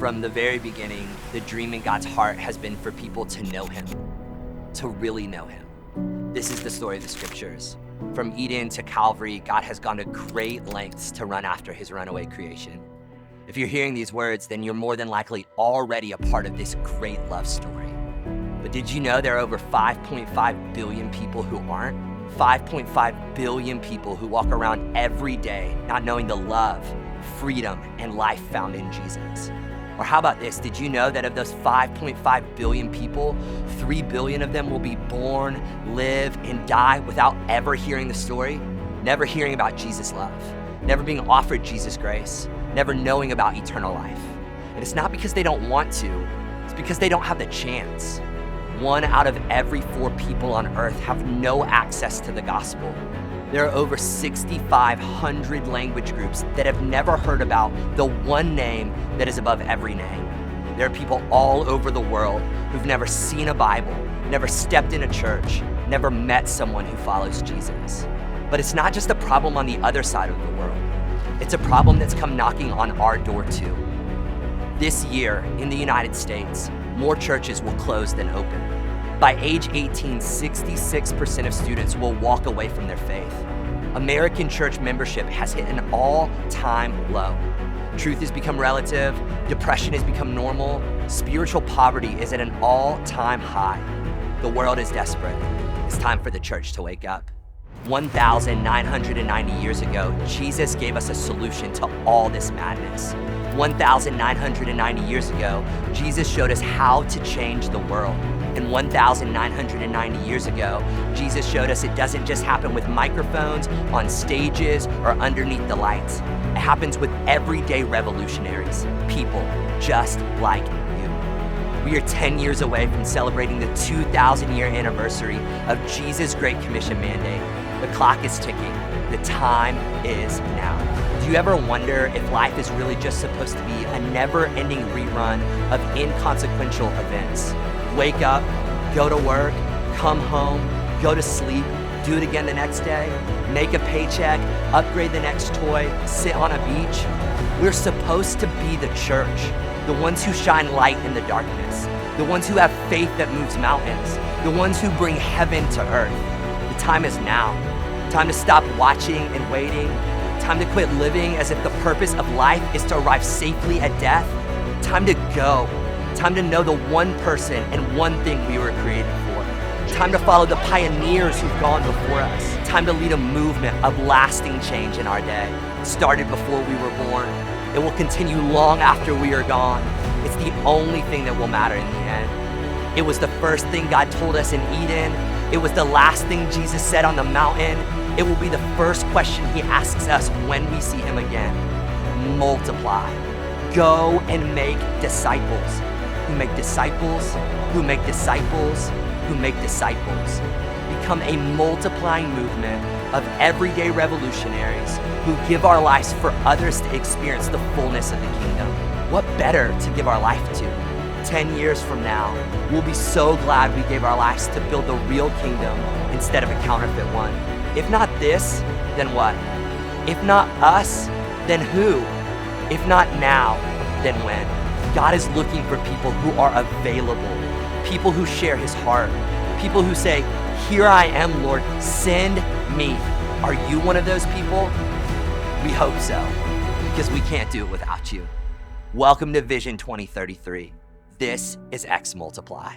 From the very beginning, the dream in God's heart has been for people to know him, to really know him. This is the story of the scriptures. From Eden to Calvary, God has gone to great lengths to run after his runaway creation. If you're hearing these words, then you're more than likely already a part of this great love story. But did you know there are over 5.5 billion people who aren't? 5.5 billion people who walk around every day not knowing the love, freedom, and life found in Jesus. Or how about this? Did you know that of those 5.5 billion people, 3 billion of them will be born, live, and die without ever hearing the story? Never hearing about Jesus' love, never being offered Jesus' grace, never knowing about eternal life. And it's not because they don't want to, it's because they don't have the chance. 1 out of every 4 people on earth have no access to the gospel. There are over 6,500 language groups that have never heard about the one name that is above every name. There are people all over the world who've never seen a Bible, never stepped in a church, never met someone who follows Jesus. But it's not just a problem on the other side of the world. It's a problem that's come knocking on our door too. This year in the United States, more churches will close than open. By age 18, 66% of students will walk away from their faith. American church membership has hit an all-time low. Truth has become relative, depression has become normal, spiritual poverty is at an all-time high. The world is desperate. It's time for the church to wake up. 1,990 years ago, Jesus gave us a solution to all this madness. 1,990 years ago, Jesus showed us how to change the world. And 1,990 years ago, Jesus showed us it doesn't just happen with microphones, on stages, or underneath the lights. It happens with everyday revolutionaries, people just like you. We are 10 years away from celebrating the 2,000-year anniversary of Jesus' Great Commission mandate. The clock is ticking. The time is now. Do you ever wonder if life is really just supposed to be a never-ending rerun of inconsequential events? Wake up, go to work, come home, go to sleep, do it again the next day, make a paycheck, upgrade the next toy, sit on a beach. We're supposed to be the church, the ones who shine light in the darkness, the ones who have faith that moves mountains, the ones who bring heaven to earth. The time is now. Time to stop watching and waiting. Time to quit living as if the purpose of life is to arrive safely at death. Time to go. Time to know the one person and one thing we were created for. Time to follow the pioneers who've gone before us. Time to lead a movement of lasting change in our day. It started before we were born. It will continue long after we are gone. It's the only thing that will matter in the end. It was the first thing God told us in Eden. It was the last thing Jesus said on the mountain. It will be the first question he asks us when we see him again. Multiply. Go and make disciples. Who make disciples, who make disciples, who make disciples. Become a multiplying movement of everyday revolutionaries who give our lives for others to experience the fullness of the kingdom. What better to give our life to? 10 years from now, we'll be so glad we gave our lives to build the real kingdom instead of a counterfeit one. If not this, then what? If not us, then who? If not now, then when? God is looking for people who are available, people who share his heart, people who say, "Here I am, Lord, send me." Are you one of those people? We hope so, because we can't do it without you. Welcome to Vision 2033. This is X Multiply.